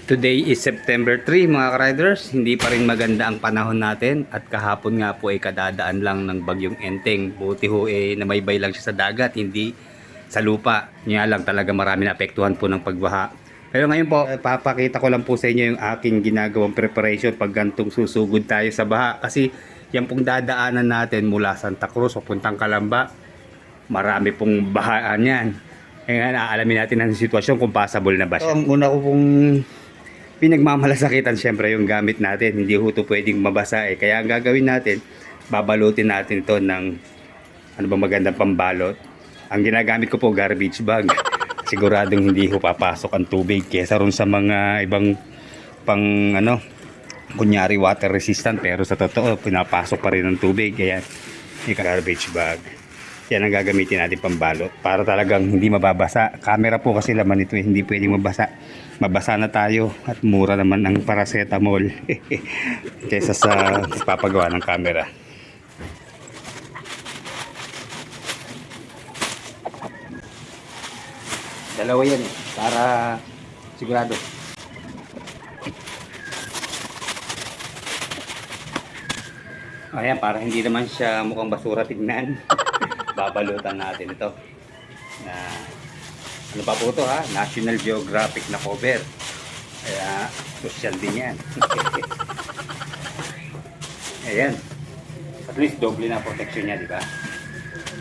Today is September 3 mga ka-riders. Hindi pa rin maganda ang panahon natin at kahapon nga po ay kadadaan lang ng bagyong Enteng. Buti ho namaybay lang siya sa dagat, hindi sa lupa. Nga lang talaga marami na apektuhan po ng pagbaha. Pero ngayon po, papakita ko lang po sa inyo yung aking ginagawang preparation pag gantong susugod tayo sa baha. Kasi yan pong dadaanan natin mula Santa Cruz papuntang Calamba. Marami pong bahaan yan. Kaya aalamin natin ang sitwasyon kung passable na ba siya. Ang una ko pong pinagmamalasakitan syempre yung gamit natin, hindi ho ito pwedeng mabasa kaya ang gagawin natin, babalutin natin ito ng ano ba magandang pambalot. Ang ginagamit ko po garbage bag. Siguradong hindi ho papasok ang tubig kesa ron sa mga ibang pang ano kunyari water resistant, pero sa totoo pinapasok pa rin ng tubig. Kaya yung garbage bag, yan ang gagamitin natin pambalot para talagang hindi mababasa. Camera po kasi laman ito hindi pwedeng mabasa. Mabasa na tayo at mura naman ang paracetamol kaysa sa papagawa ng camera. Dalawa yan para sigurado. Ayan, para hindi naman siya mukhang basura tignan. Babalutan natin ito na ano pa po ito ha, National Geographic na cover, kaya social din yan. Ayan, at least doble na protection niya, di ba?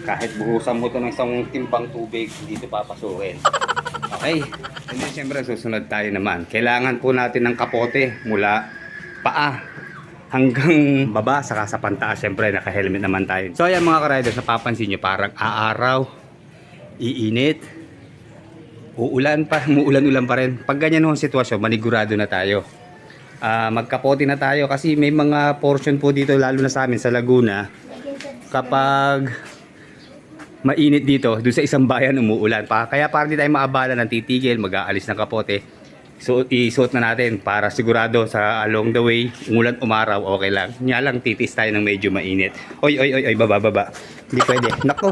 Kahit buhusan mo ito ng isang timbang tubig, hindi ito papasukin. Okay, and then syempre susunod tayo naman, kailangan po natin ng kapote mula paa hanggang baba, saka sa pantaas. Syempre naka-helmet naman tayo. So ayan mga ka-riders, napapansin nyo parang aaraw, iinit, uulan pa, muulan-ulan pa rin. Pag ganyan ang sitwasyon, manigurado na tayo. Magkapote na tayo kasi may mga portion po dito, lalo na sa amin sa Laguna, kapag mainit dito, doon sa isang bayan umuulan pa. Kaya para hindi tayo maabala ng titigil, mag-aalis ng kapote. So isuot na natin para sigurado sa along the way, umulan umaraw, okay lang. Nya lang titis tayo ng medyo mainit. Oy, baba. Hindi pwede. Nako.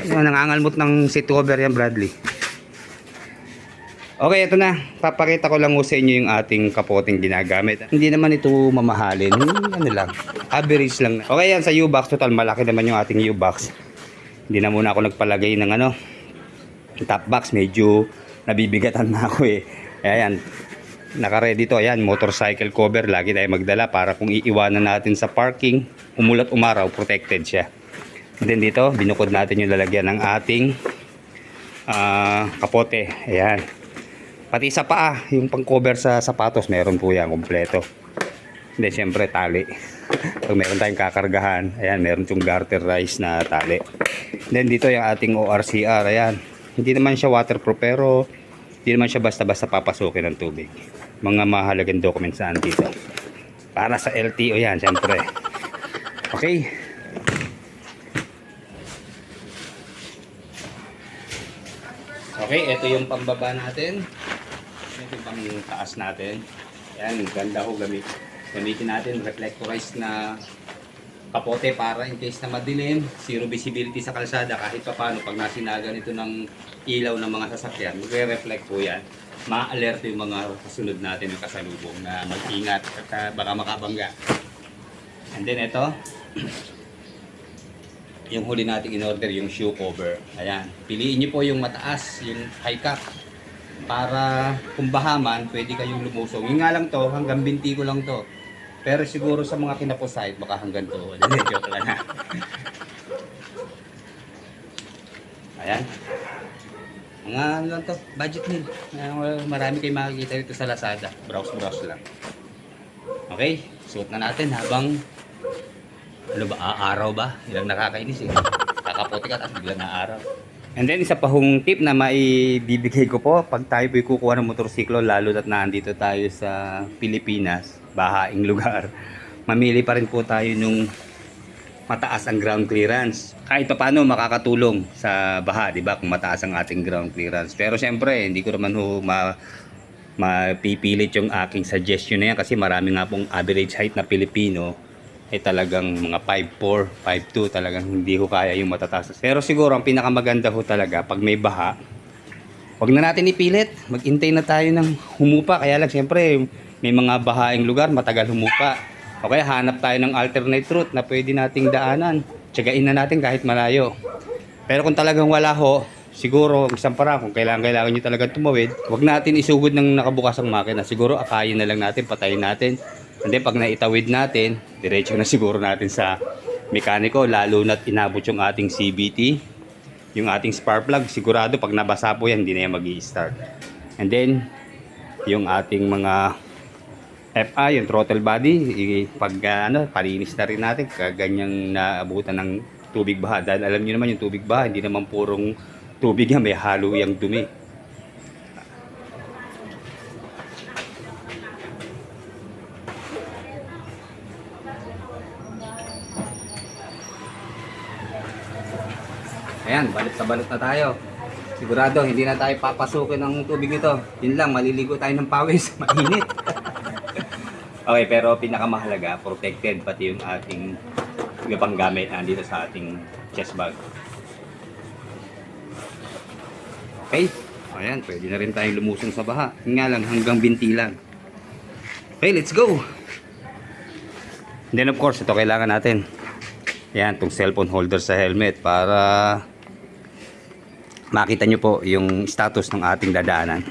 Nangangalmot ng seat cover yan, Bradley. Okay, ito na. Papakita ko lang sa inyo yung ating kapoting ginagamit. Hindi naman ito mamahalin. Ano lang. Average lang. Okay yan sa U-box. Total malaki naman yung ating U-box. Hindi na muna ako nagpalagay ng top box. Medyo nabibigatan na ako Ayan. Naka-ready to. Ayan, motorcycle cover. Lagi tayo magdala para kung iiwanan natin sa parking, umulat umaraw, protected siya. And then dito, binukod natin yung lalagyan ng ating kapote. Ayan. Pati sa paa, yung pang-cover sa sapatos, meron po yan, kompleto. And then, syempre, tali. Pag meron tayong kakargahan, ayan, meron yung garterized na tali. And then dito, yung ating ORCR, ayan. Hindi naman siya waterproof, pero hindi naman siya basta-basta papasukin ng tubig. Mga mahalagang documents saan dito. Para sa LTO yan, syempre. Okay. Okay, ito yung pambaba natin. Ito yung pang taas natin. Ayan, ganda ho gamitin natin reflectorized na kapote para in case na madilim, zero visibility sa kalsada, kahit pa paano pag nasinagan ito ng ilaw ng mga sasakyan, magre-reflect po yan. Ma-alert yung mga kasunod natin yung kasalubong na mag-ingat at baka makabangga. And then ito, yung huli natin in order, yung shoe cover. Ayan, piliin nyo po yung mataas, yung high cap, para kung bahaman, pwede kayong lumusong. Yung nga lang to, hanggang binti ko lang to. Pero siguro sa mga kinapusahit, baka hanggang to. Joke lang ha. Ayan. Mga ano lang to, budget meal. Marami kayong makikita dito sa Lazada. Browse lang. Okay, suot na natin habang ano ba, araw ba? Ilang nakakainis Kakapote ka at biglang araw. And then isa pa hong tip na maibibigay ko po pag tayo po'y kukuha ng motorsiklo, lalo at nandito tayo sa Pilipinas, bahaing lugar. Mamili pa rin po tayo nung mataas ang ground clearance. Kahit pa paano makakatulong sa baha, di ba? Kung mataas ang ating ground clearance. Pero syempre, hindi ko naman mapipilit yung aking suggestion na yan kasi marami nga pong average height na Pilipino ay talagang mga 5'4", 5'2", talagang hindi ko kaya yung matataas. Pero siguro ang pinakamaganda ho talaga pag may baha, Huwag na natin ipilit. Maghintay na tayo ng humupa. Kaya lang siyempre may mga bahaing lugar matagal humupa. O kaya hanap tayo ng alternate route na pwede nating daanan. Tsagain na natin kahit malayo. Pero kung talagang wala ho, siguro isang paraan kung kailangan nyo talagang tumawid, huwag natin isugod ng nakabukasang makina. Siguro akayin na lang natin, patayin natin. Hindi, pag naitawid natin, diretso na siguro natin sa mekaniko. Lalo na't inabot yung ating CVT, yung ating spark plug. Sigurado pag nabasa po yan, hindi na yan mag-i-start. And then, yung ating mga FI, yung throttle body, pag palinis na rin natin, kaganyang naabutan ng tubig baha. Dahil alam niyo naman yung tubig baha, hindi naman purong tubig yan, may halo yung dumi. Ayan, balot sa balot na tayo. Sigurado, hindi na tayo papasukin ng tubig ito. Yun lang, maliligo tayo ng pawis, mainit. Okay, pero pinakamahalaga, protected pati yung ating iba pang gamit nandito sa ating chest bag. Okay, ayan, pwede na rin tayong lumusong sa baha. Yun nga lang, hanggang binti lang. Okay, let's go! And then of course, ito kailangan natin. Ayan, itong cellphone holder sa helmet para makita nyo po yung status ng ating dadaanan.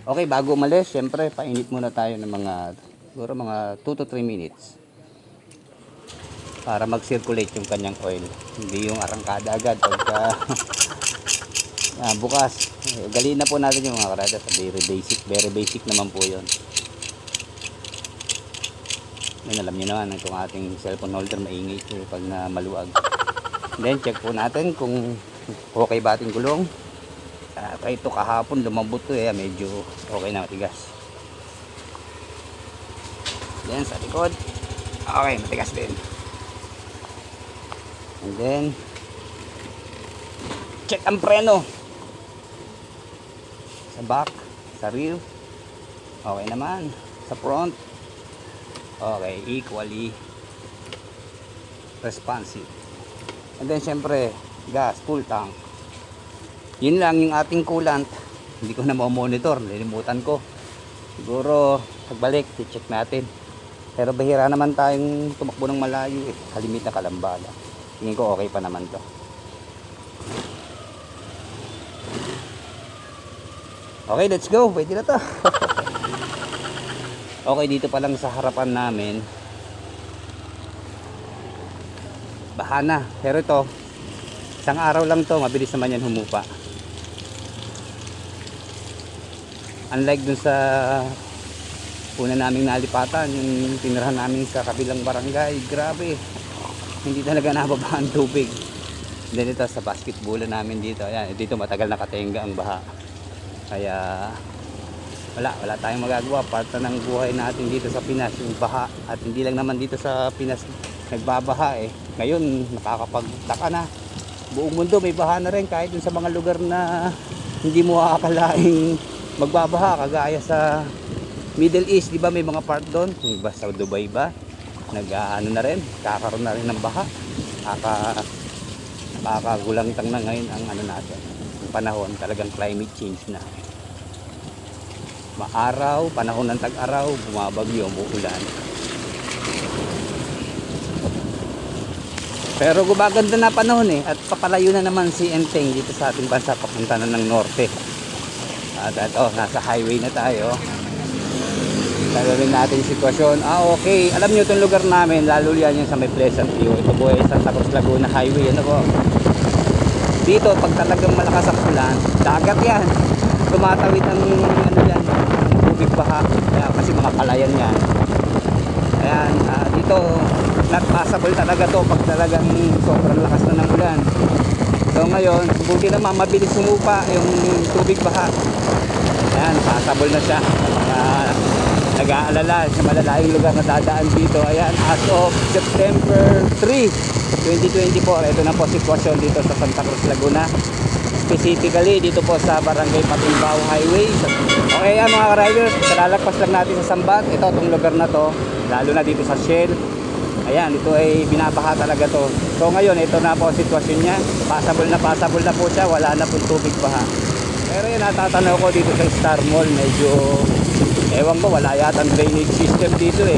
Okay, bago umalis, syempre, painit muna tayo ng siguro mga 2 to 3 minutes para mag-circulate yung kanyang oil. Hindi yung arangkada agad pagka bukas. Galiin na po natin yung mga karada. Very basic naman po yun. Yan, alam nyo naman, itong ating cellphone holder, maingay ito pag na maluwag. Then, check po natin kung okay ba ating gulong. Kaya ito kahapon lumambot to medyo okay na, matigas. Then sa likod, okay, matigas din. And then check ang preno sa back, sa rear, okay naman. Sa front, okay, equally responsive. And then syempre gas, full tank. Yun lang yung ating coolant. Hindi ko na monitor, nilimutan ko. Siguro pagbalik, i-check natin. Pero bahira naman tayong tumakbo ng malayo kalimit na Kalambala. Tingin ko okay pa naman to. Okay, let's go. Pwede na to. Okay, dito pa lang sa harapan namin, baha na. Pero ito, isang araw lang to, mabilis naman yan humupa. Unlike dun sa una naming nalipatan, yung tinirahan namin sa kabilang barangay, grabe, hindi talaga nababa ang tubig. Then ito sa basketball namin dito, ayan, dito matagal nakatenga ang baha. Kaya wala tayong magagawa. Parte ng buhay natin dito sa Pinas yung baha. At hindi lang naman dito sa Pinas nagbabaha Ngayon nakakapagtaka na, buong mundo may baha na rin, kahit dun sa mga lugar na hindi mo akalaing magbabaha, kagaya sa Middle East, di ba may mga part doon, kung ba sa Dubai ba, na rin, kakaroon na rin ng baha. Nakakagulangtang na ngayon ang natin, ang panahon, talagang climate change na. Maaraw, panahon ng tag-araw, bumabagyo, umuulan. Pero gumaganda na panahon at papalayo na naman si Enteng dito sa ating bansa, papunta na ng norte. At ito, nasa highway na tayo. Lalo rin natin yung sitwasyon. Okay, alam nyo itong lugar namin, lalo yan yung sa may Pleasant View. Ito po ay Santa Cruz Laguna Highway. Ano po? Dito, pag talagang malakas ang ulan, dagat yan. Tumatawid ang yan, tubig baha. Kasi mga palayan yan. Ayan, dito, not passable talaga to pag talagang sobrang lakas na ng ulan. So ngayon, buti naman mabilis sumupa yung tubig baha. Ayan, passable na siya. Nag-aalala sa malalayong lugar na dadaan dito. Ayan, as of September 3, 2024, ito na po sitwasyon dito sa Santa Cruz Laguna. Specifically dito po sa Barangay Patimbao Highway. Okay yan mga riders, lalagpas lang natin sa Sambat. Ito, itong lugar na to, lalo na dito sa Shell. Ayan, ito ay binabaha talaga to. So ngayon, ito na po ang sitwasyon niya. Passable na po siya, wala na pong tubig baha. Pero yun, natatanaw ko dito sa Star Mall, medyo, ewan ko, wala yata ang drainage system dito eh.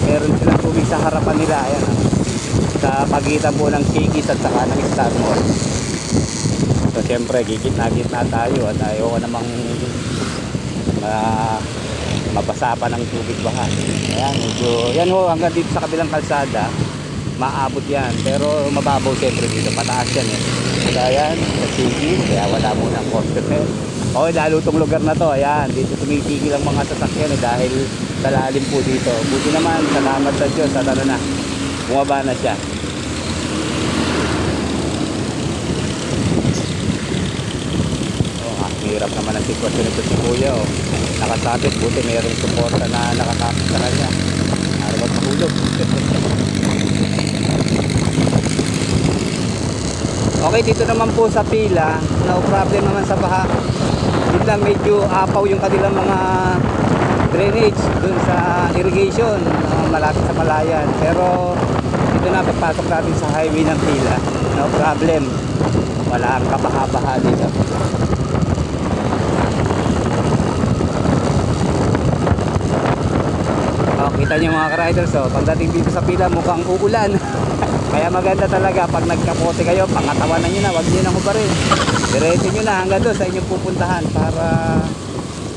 Meron silang tubig sa harapan nila, ayan. Sa pagitan po ng Kikis at saka ng Star Mall. So syempre, gigit-na-gitna tayo at ayaw ko namang mabasa pa ng tubig baha. Ayan, medyo, yan ho, hanggang dito sa kabilang kalsada, maabot yan. Pero mababaw siyempre dito, pataas yan eh. Kaya yan, sa Kikis, kaya wala muna ang customer. Okay, lalo itong lugar na to, ayan, dito tumitigil ang mga sasakyan eh, dahil sa lalim po dito. Buti naman, salamat sa Diyos, at ano na, bumaba na siya. Hirap naman ang sitwasyon nito si Kuya oh. Nakasabit, buti mayroong suporta na nakakapit sa kanya para wag mahulog. Okay, dito naman po sa pila, no problem naman sa baha. Dito lang medyo apaw yung kanilang mga drainage dun sa irrigation, malapit sa Palayan. Pero dito na pagpasok natin sa highway ng pila, no problem. Wala ang kabaha-baha dito. Kita nyo mga ka-riders, so, pagdating dito sa pila mukhang uulan. Kaya maganda talaga pag nagkapote kayo, pangatawanan nyo na, wag nyo na kubarin. Diretso nyo na hanggang doon sa inyong pupuntahan para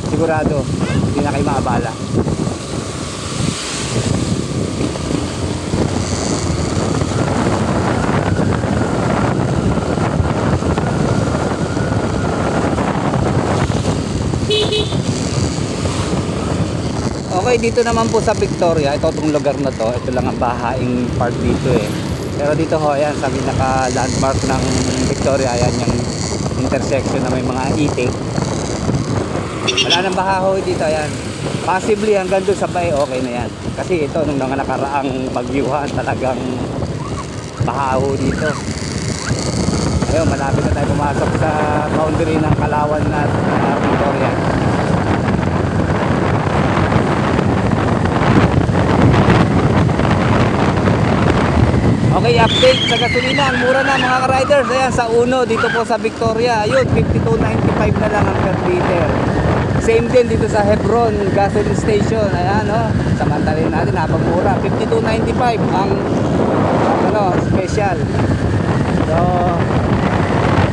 sigurado hindi na kayo maabala. Okay, dito naman po sa Victoria, ito itong lugar na to, ito lang ang bahaing part dito eh. Pero dito ho, ayan, sa pinaka-landmark ng Victoria, ayan yung intersection na may mga itik. Wala nang baha ho dito, ayan. Possibly hanggang doon sa Bay, okay na yan. Kasi ito, nung mga nakaraang bagyuhan, talagang baha ho dito. Ayun, malapit na tayo pumasok sa boundary ng Kalawan at Victoria. Okay, update sa gasolina, ang mura na mga ka-riders. Ayan, sa Uno, dito po sa Victoria, ayun, 52.95 na lang ang per liter. Same din dito sa Hebron gasoline station. Ayan, oh, samantalin natin, napagmura, 52.95 ang ano, special. So,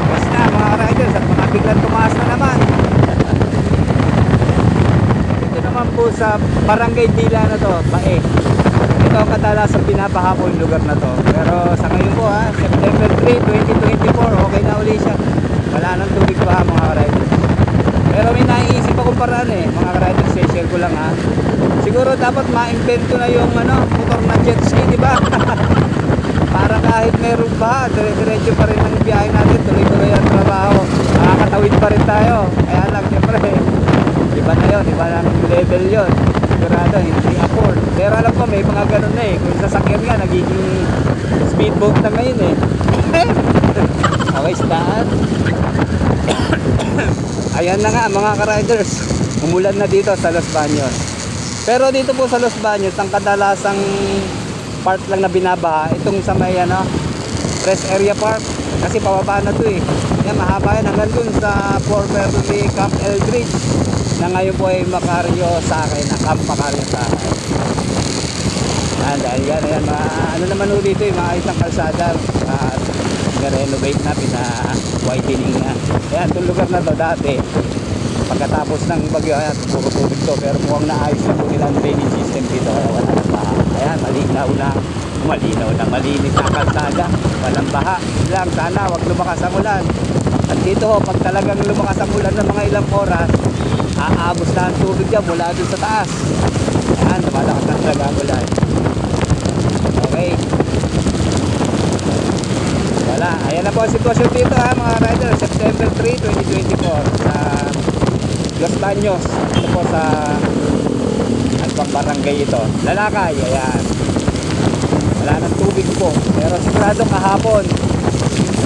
basta mga ka-riders, at mga biglang tumaas na naman. Dito naman po sa Barangay Dila na to, Bae. Ito ang kadalasang binabaha po yung lugar na to. Pero sa ngayon po ha, September 3, 2024, okay na uli siya. Wala nang tubig baha mga ka-riders. Pero may naiisip akong paraan eh, mga ka-riders, share ko lang ha. Siguro dapat ma-invento na yung ano, motor na jet ski, di ba? Para kahit merong baha, dire-diretso pa rin ang biyahe natin, tuloy-tuloy ang trabaho. Makakatawid pa rin tayo. Kaya lang, siyempre, iba na yun, iba na level yun. Sigurado, hindi afford. Pero alam ko, may mga ganun na eh. Kung sasakyan nga, nagiging speedboat na ngayon eh. Okay, staan. Ayan na nga mga ka-riders. Umulan na dito sa Los Baños. Pero dito po sa Los Baños, ang kadalasang part lang na binabaha, itong sa may ano, rest area park. Kasi pababa na to eh. Yan, mahaba yan hanggang dun sa formerly Camp Eldridge. Na ngayon po ay Macario sa akin, na Camp Macario sa akin. Dahil yan, ayan, ano naman ulit ito, mga isang kalsada, renovate na, pina-widening na. Ayan, itong lugar na to dati, pagkatapos ng bagyo, ayan, puro tubig to, pero mukhang naayos na po nila ang drainage system dito, kaya wala nang baha. Ayan, malinaw na, malinis na kalsada, walang baha. Lang, sana, wag lumakas ang ulan. At dito ho, pag talagang lumakas ang ulan ng mga ilang oras, aabos na ang tubig dyan mula dun sa taas. Ayan, lumalakas na talaga ang ulan. Okay. Wala. Ayan na po ang sitwasyon dito ha mga riders. September 3, 2024 sa Los Baños. Ito po sa ang pang barangay ito. Lalakay. Ayan. Wala nang tubig po. Pero sigurado kahapon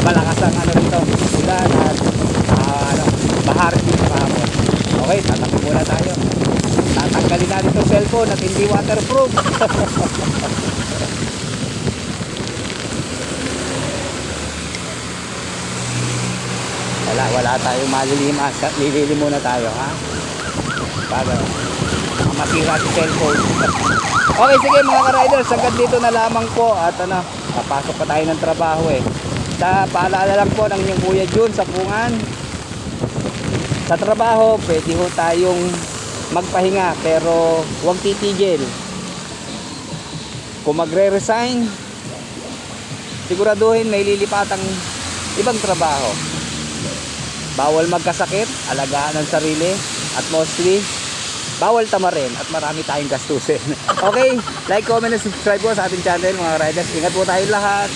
malakas ang ano rito. Ulan at bahar dito kahapon. Okay, tatapin muna tayo. Tatanggalin natin itong cellphone at hindi waterproof. wala tayong malilima. Lilili muna tayo, ha? Para masira si cellphone. Okay, sige mga ka-riders, hanggang dito na lamang po. At papasok pa tayo ng trabaho eh. Paalala lang po ng inyong Kuya Jun sa Pungan. Sa trabaho, pwede ho tayong magpahinga pero huwag titigil. Kung magre-resign, siguraduhin may lilipatang ibang trabaho. Bawal magkasakit, alagaan ang sarili, at mostly bawal tamarin at marami tayong gastusin. Okay, like, comment, and subscribe po sa ating channel mga riders. Ingat po tayong lahat.